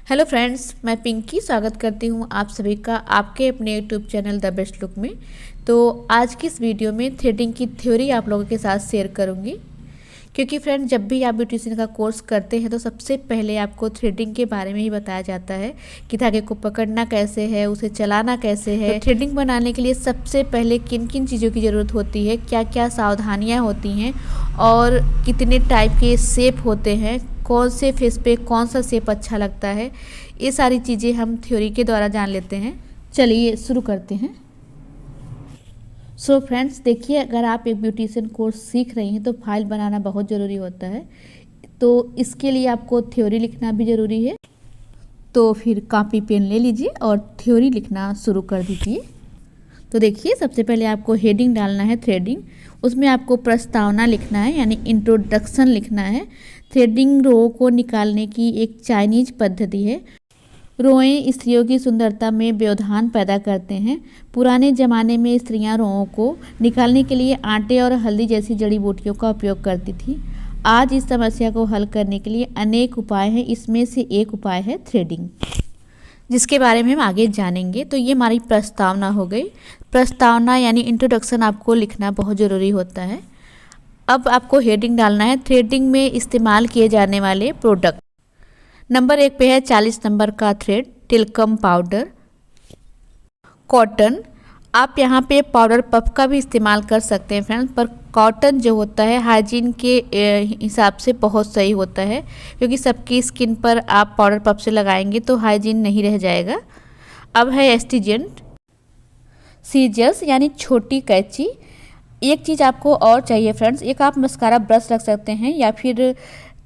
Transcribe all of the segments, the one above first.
Hello friends, मैं पिंकी स्वागत करती हूँ आप सभी का आपके अपने YouTube channel the best look में। तो आज की इस वीडियो में थ्रेडिंग की थ्योरी आप लोगों के साथ शेयर करूँगी, क्योंकि फ्रेंड्स जब भी आप ब्यूटिशियन का कोर्स करते हैं तो सबसे पहले आपको थ्रेडिंग के बारे में ही बताया जाता है कि धागे को पकड़ना कैसे है, उसे चलाना कैसे है। तो थ्रेडिंग बनाने के लिए सबसे पहले किन किन चीज़ों की ज़रूरत होती है, क्या क्या सावधानियाँ होती हैं और कितने टाइप के शेप होते हैं, कौन से फेस पे कौन सा शेप अच्छा लगता है, ये सारी चीज़ें हम थ्योरी के द्वारा जान लेते हैं। चलिए शुरू करते हैं। सो फ्रेंड्स देखिए, अगर आप एक ब्यूटिशियन कोर्स सीख रही हैं तो फाइल बनाना बहुत ज़रूरी होता है। तो इसके लिए आपको थ्योरी लिखना भी ज़रूरी है। तो फिर कॉपी पेन ले लीजिए और थ्योरी लिखना शुरू कर दीजिए। तो देखिए, सबसे पहले आपको हेडिंग डालना है थ्रेडिंग। उसमें आपको प्रस्तावना लिखना है, यानी इंट्रोडक्शन लिखना है। थ्रेडिंग रो को निकालने की एक चाइनीज पद्धति है। रोएं स्त्रियों की सुंदरता में व्यवधान पैदा करते हैं। पुराने ज़माने में स्त्रियां रोओं को निकालने के लिए आटे और हल्दी जैसी जड़ी बूटियों का उपयोग करती थी। आज इस समस्या को हल करने के लिए अनेक उपाय हैं। इसमें से एक उपाय है थ्रेडिंग, जिसके बारे में हम आगे जानेंगे। तो ये हमारी प्रस्तावना हो गई। प्रस्तावना यानी इंट्रोडक्शन आपको लिखना बहुत ज़रूरी होता है। अब आपको हेडिंग डालना है। थ्रेडिंग में इस्तेमाल किए जाने वाले प्रोडक्ट। नंबर 1 पे है 40 नंबर का थ्रेड, टिल्कम पाउडर, कॉटन। आप यहाँ पे पाउडर पफ का भी इस्तेमाल कर सकते हैं फ्रेंड्स, पर कॉटन जो होता है हाइजीन के हिसाब से बहुत सही होता है, क्योंकि सबकी स्किन पर आप पाउडर पफ से लगाएंगे तो हाइजीन नहीं रह जाएगा। अब है एस्टिजेंट, सीजर्स यानी छोटी कैंची। एक चीज़ आपको और चाहिए फ्रेंड्स, एक आप मस्कारा ब्रश रख सकते हैं या फिर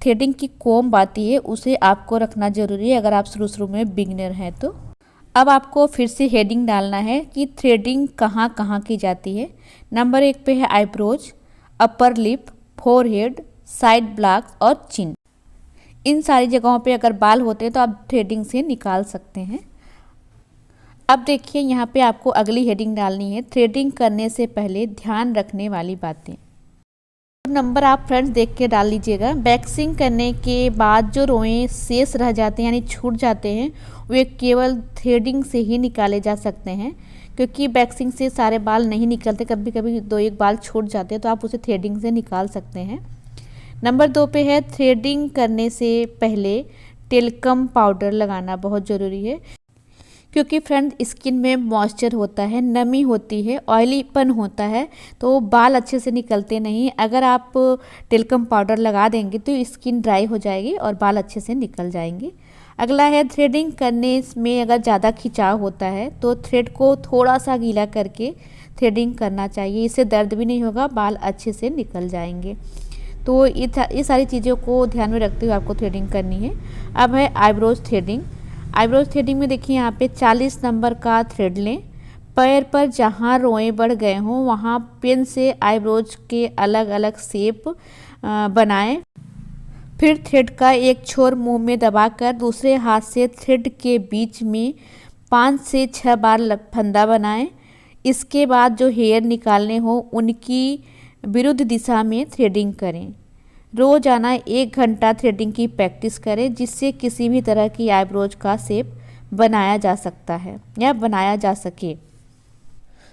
थ्रेडिंग की कोम्ब आती है, उसे आपको रखना ज़रूरी है अगर आप शुरू में बिगिनर हैं तो। अब आपको फिर से हेडिंग डालना है कि थ्रेडिंग कहाँ कहाँ की जाती है। नंबर 1 पे है eyebrows, upper lip, forehead, side blocks और चिन। इन सारी जगहों पे अगर बाल होते हैं तो आप थ्रेडिंग से निकाल सकते हैं। अब देखिए, यहाँ पे आपको अगली हेडिंग डालनी है, थ्रेडिंग करने से पहले ध्यान रखने वाली बातें। नंबर आप फ्रेंड्स देख के डाल लीजिएगा। वैक्सिंग करने के बाद जो रोएं शेष रह जाते हैं यानी छूट जाते हैं, वे केवल थ्रेडिंग से ही निकाले जा सकते हैं, क्योंकि वैक्सिंग से सारे बाल नहीं निकलते, कभी कभी 2-1 बाल छूट जाते हैं, तो आप उसे थ्रेडिंग से निकाल सकते हैं। नंबर 2 पे है थ्रेडिंग करने से पहले टेल्कम पाउडर लगाना बहुत ज़रूरी है, क्योंकि फ्रेंड स्किन में मॉइस्चर होता है, नमी होती है, ऑयलीपन होता है, तो बाल अच्छे से निकलते नहीं। अगर आप टेल्कम पाउडर लगा देंगे तो स्किन ड्राई हो जाएगी और बाल अच्छे से निकल जाएंगे। अगला है थ्रेडिंग करने में अगर ज़्यादा खिंचाव होता है तो थ्रेड को थोड़ा सा गीला करके थ्रेडिंग करना चाहिए। इससे दर्द भी नहीं होगा, बाल अच्छे से निकल जाएंगे। तो ये सारी चीज़ों को ध्यान में रखते हुए आपको थ्रेडिंग करनी है। अब है आईब्रोज थ्रेडिंग। आईब्रोज थ्रेडिंग में देखिए, यहाँ पे 40 नंबर का थ्रेड लें। पैर पर जहाँ रोएं बढ़ गए हों वहाँ पेन से आईब्रोज के अलग अलग शेप बनाएं। फिर थ्रेड का एक छोर मुंह में दबाकर दूसरे हाथ से थ्रेड के बीच में 5 से 6 बार फंदा बनाएं। इसके बाद जो हेयर निकालने हो उनकी विरुद्ध दिशा में थ्रेडिंग करें। रोजाना 1 घंटा थ्रेडिंग की प्रैक्टिस करें, जिससे किसी भी तरह की आईब्रोज का शेप बनाया जा सकता है या बनाया जा सके।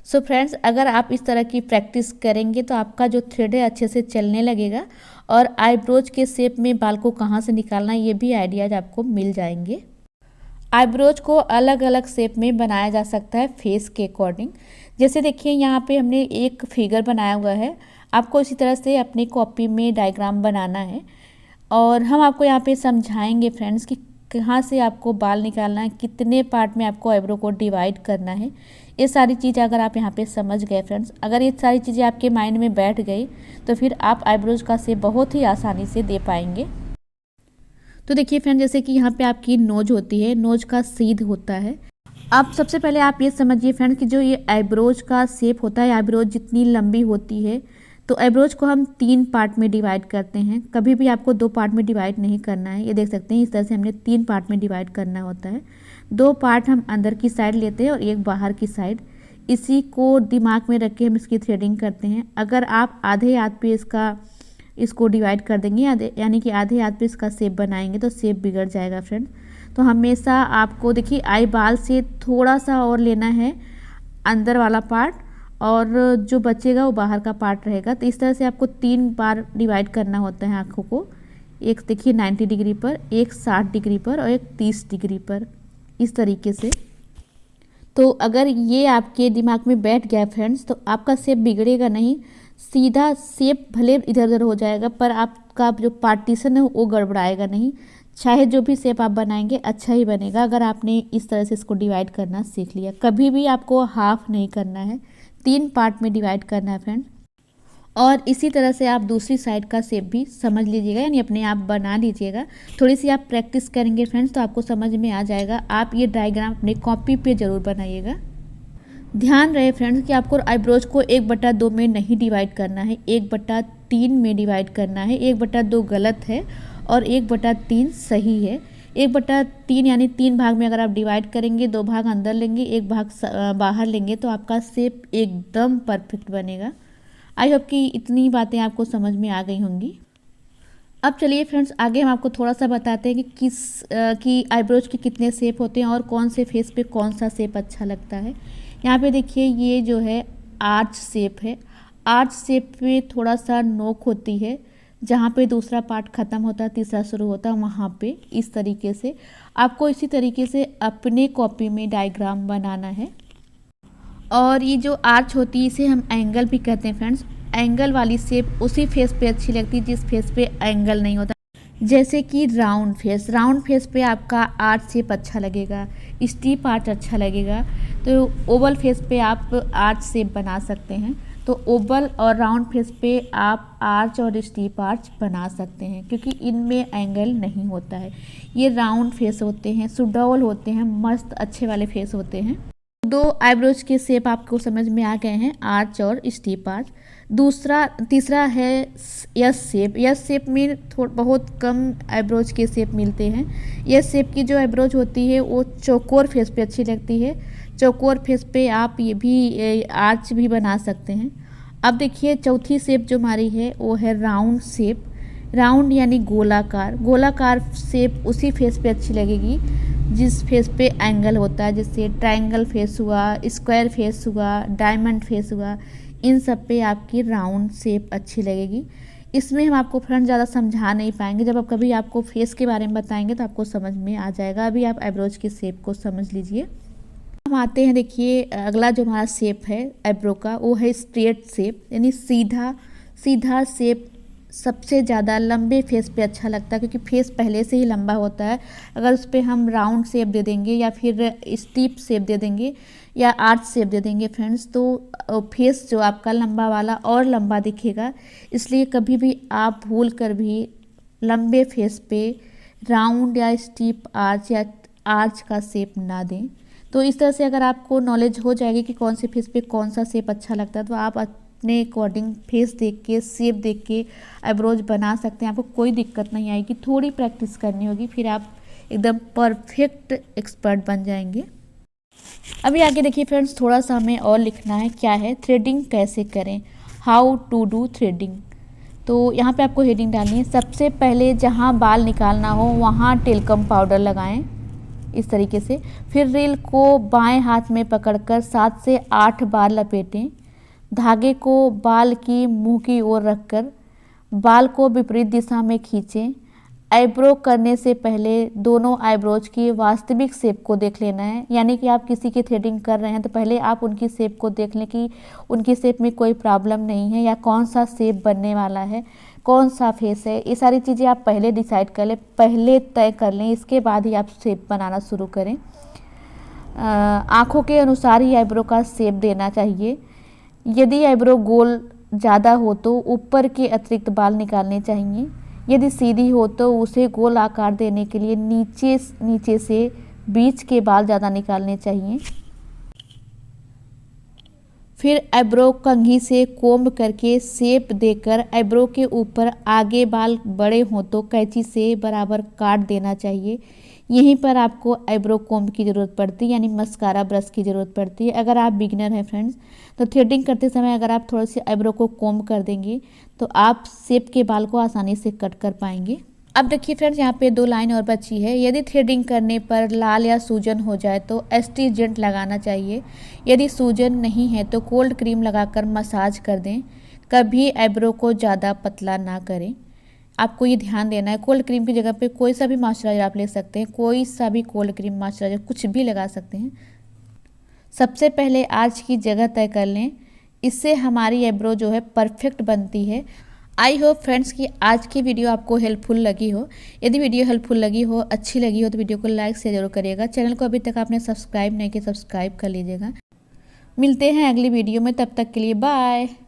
सो फ्रेंड्स, अगर आप इस तरह की प्रैक्टिस करेंगे तो आपका जो थ्रेड है अच्छे से चलने लगेगा और आईब्रोज के शेप में बाल को कहाँ से निकालना ये भी आइडियाज आपको मिल जाएंगे। आईब्रोज को अलग अलग शेप में बनाया जा सकता है फेस के अकॉर्डिंग। जैसे देखिए, यहाँ पे हमने एक फिगर बनाया हुआ है, आपको इसी तरह से अपनी कॉपी में डायग्राम बनाना है और हम आपको यहाँ पे समझाएंगे फ्रेंड्स कि कहाँ से आपको बाल निकालना है, कितने पार्ट में आपको आईब्रो को डिवाइड करना है। ये सारी चीज़ अगर आप यहाँ पे समझ गए फ्रेंड्स, अगर ये सारी चीज़ें आपके माइंड में बैठ गई तो फिर आप आईब्रोज का शेप बहुत ही आसानी से दे पाएंगे। तो देखिए फ्रेंड, जैसे कि यहाँ पे आपकी नोज होती है, नोज का सीध होता है। अब सबसे पहले आप ये समझिए फ्रेंड कि जो ये आईब्रोज का शेप होता है, आईब्रोज जितनी लंबी होती है तो आईब्रोज को हम 3 पार्ट में डिवाइड करते हैं। कभी भी आपको 2 पार्ट में डिवाइड नहीं करना है। ये देख सकते हैं, इस तरह से हमने 3 पार्ट में डिवाइड करना होता है। 2 पार्ट हम अंदर की साइड लेते हैं और एक बाहर की साइड। इसी को दिमाग में रख के हम इसकी थ्रेडिंग करते हैं। अगर आप आधे हाथ पे इसको डिवाइड कर देंगे, यानी कि आधे हाथ पे इसका शेप बनाएंगे तो शेप बिगड़ जाएगा फ्रेंड। तो हमेशा आपको देखिए आई बाल से थोड़ा सा और लेना है अंदर वाला पार्ट, और जो बचेगा वो बाहर का पार्ट रहेगा। तो इस तरह से आपको 3 बार डिवाइड करना होता है आँखों को। एक देखिए 90 डिग्री पर, एक 60 डिग्री पर और एक 30 डिग्री पर, इस तरीके से। तो अगर ये आपके दिमाग में बैठ गया फ्रेंड्स, तो आपका शेप बिगड़ेगा नहीं, सीधा शेप भले इधर उधर हो जाएगा पर आपका जो पार्टीशन है वो गड़बड़ाएगा नहीं। चाहे जो भी शेप आप बनाएंगे अच्छा ही बनेगा अगर आपने इस तरह से इसको डिवाइड करना सीख लिया। कभी भी आपको हाफ नहीं करना है, 3 पार्ट में डिवाइड करना है फ्रेंड्स। और इसी तरह से आप दूसरी साइड का शेप भी समझ लीजिएगा, यानी अपने आप बना लीजिएगा। थोड़ी सी आप प्रैक्टिस करेंगे फ्रेंड्स तो आपको समझ में आ जाएगा। आप ये डायग्राम अपने कॉपी पे ज़रूर बनाइएगा। ध्यान रहे फ्रेंड्स कि आपको आईब्रोज को 1/2 में नहीं डिवाइड करना है, 1/3 में डिवाइड करना है। 1/2 गलत है और 1/3 सही है। 1/3 यानी 3 भाग में अगर आप डिवाइड करेंगे, 2 भाग अंदर लेंगे, 1 भाग बाहर लेंगे, तो आपका शेप एकदम परफेक्ट बनेगा। आई होप कि इतनी बातें आपको समझ में आ गई होंगी। अब चलिए फ्रेंड्स आगे हम आपको थोड़ा सा बताते हैं कि आईब्रोज के कितने शेप होते हैं और कौन से फेस पे कौन सा शेप अच्छा लगता है। यहाँ पे देखिए ये जो है आर्च शेप है। आर्च शेप पे थोड़ा सा नोक होती है, जहाँ पे दूसरा पार्ट ख़त्म होता है तीसरा शुरू होता है, वहाँ पे इस तरीके से आपको इसी तरीके से अपने कॉपी में डायग्राम बनाना है। और ये जो आर्च होती है इसे हम एंगल भी कहते हैं फ्रेंड्स। एंगल वाली शेप उसी फेस पे अच्छी लगती है जिस फेस पे एंगल नहीं होता, जैसे कि राउंड फेस। राउंड फेस पे आपका आर्च शेप अच्छा लगेगा, स्टीप आर्च अच्छा लगेगा। तो ओवल फेस पे आप आर्च शेप बना सकते हैं। तो ओवल और राउंड फेस पे आप आर्च और स्टीप आर्च बना सकते हैं क्योंकि इनमें एंगल नहीं होता है। ये राउंड फेस होते हैं, सुडौल होते हैं, मस्त अच्छे वाले फेस होते हैं। 2 आईब्रोज के शेप आपको समझ में आ गए हैं, आर्च और स्टीप आर्च। तीसरा है यस शेप। यस शेप में बहुत कम आईब्रोज के शेप मिलते हैं। यस शेप की जो आईब्रोज होती है वो चौकोर फेस पे अच्छी लगती है। चौकोर फेस पे आप ये भी आर्च भी बना सकते हैं। अब देखिए चौथी शेप जो हमारी है वो है राउंड शेप। राउंड यानी गोलाकार। गोलाकार शेप उसी फेस पे अच्छी लगेगी जिस फेस पे एंगल होता है, जैसे ट्रायंगल फेस हुआ, स्क्वायर फेस हुआ, डायमंड फेस हुआ, इन सब पे आपकी राउंड शेप अच्छी लगेगी। इसमें हम आपको फ्रेंड ज़्यादा समझा नहीं पाएंगे, जब आप कभी आपको फेस के बारे में बताएंगे तो आपको समझ में आ जाएगा। अभी आप आईब्रोज के शेप को समझ लीजिए। हम आते हैं, देखिए अगला जो हमारा शेप है आईब्रो का वो है स्ट्रेट शेप, यानी सीधा शेप सबसे ज़्यादा लंबे फेस पे अच्छा लगता है क्योंकि फेस पहले से ही लंबा होता है। अगर उस पर हम राउंड शेप दे देंगे या फिर स्टीप शेप दे देंगे या आर्च शेप दे देंगे फ्रेंड्स, तो फेस जो आपका लंबा वाला और लंबा दिखेगा। इसलिए कभी भी आप भूल कर भी लंबे फेस पे राउंड या स्टीप आर्च या आर्च का शेप ना दें। तो इस तरह से अगर आपको नॉलेज हो जाएगी कि कौन से फेस पे कौन सा शेप अच्छा लगता है, तो आप अपने अकॉर्डिंग फेस देख के शेप देख के आईब्रोज बना सकते हैं। आपको कोई दिक्कत नहीं आएगी, थोड़ी प्रैक्टिस करनी होगी, फिर आप एकदम परफेक्ट एक्सपर्ट बन जाएंगे। अभी आगे देखिए फ्रेंड्स थोड़ा सा हमें और लिखना है, क्या है थ्रेडिंग कैसे करें, हाउ टू डू थ्रेडिंग। तो यहाँ पे आपको हेडिंग डालनी है। सबसे पहले जहाँ बाल निकालना हो वहाँ टेल्कम पाउडर लगाएं इस तरीके से। फिर रील को बाएं हाथ में पकड़कर 7 से 8 बार लपेटें। धागे को बाल की मुंह की ओर रखकर बाल को विपरीत दिशा में खींचें। आईब्रो करने से पहले दोनों आईब्रोज की वास्तविक शेप को देख लेना है, यानी कि आप किसी की थ्रेडिंग कर रहे हैं तो पहले आप उनकी शेप को देख लें कि उनकी शेप में कोई प्रॉब्लम नहीं है या कौन सा शेप बनने वाला है, कौन सा फेस है। ये सारी चीज़ें आप पहले डिसाइड कर लें, पहले तय कर लें, इसके बाद ही आप शेप बनाना शुरू करें। आँखों के अनुसार ही आईब्रो का शेप देना चाहिए। यदि आईब्रो गोल ज़्यादा हो तो ऊपर के अतिरिक्त बाल निकालने चाहिए। यदि सीधी हो तो उसे गोल आकार देने के लिए नीचे से बीच के बाल ज़्यादा निकालने चाहिए। फिर आईब्रो कंघी से कोम्ब करके शेप देकर आईब्रो के ऊपर आगे बाल बड़े हों तो कैंची से बराबर काट देना चाहिए। यहीं पर आपको आईब्रो कोम्ब की ज़रूरत पड़ती है, यानी मस्कारा ब्रश की ज़रूरत पड़ती है। अगर आप बिगिनर हैं फ्रेंड्स तो थ्रेडिंग करते समय अगर आप थोड़ी सी आईब्रो को कोम्ब कर देंगे तो आप शेप के बाल को आसानी से कट कर पाएंगे। अब देखिए फ्रेंड्स, यहाँ पे 2 लाइन और बची है। यदि थ्रेडिंग करने पर लाल या सूजन हो जाए तो एस्ट्रीजेंट लगाना चाहिए। यदि सूजन नहीं है तो कोल्ड क्रीम लगाकर मसाज कर दें। कभी आईब्रो को ज़्यादा पतला ना करें। आपको ये ध्यान देना है, कोल्ड क्रीम की जगह पे कोई सा भी मॉइस्चराइज़र आप ले सकते हैं, कोई सा भी कोल्ड क्रीम मॉइस्चराइज़र कुछ भी लगा सकते हैं। सबसे पहले आज की जगह तय कर लें, इससे हमारी आईब्रो जो है परफेक्ट बनती है। आई होप फ्रेंड्स कि आज की वीडियो आपको हेल्पफुल लगी हो। यदि वीडियो हेल्पफुल लगी हो, अच्छी लगी हो तो वीडियो को लाइक शेयर जरूर करिएगा। चैनल को अभी तक आपने सब्सक्राइब नहीं किया, सब्सक्राइब कर लीजिएगा। मिलते हैं अगली वीडियो में, तब तक के लिए बाय।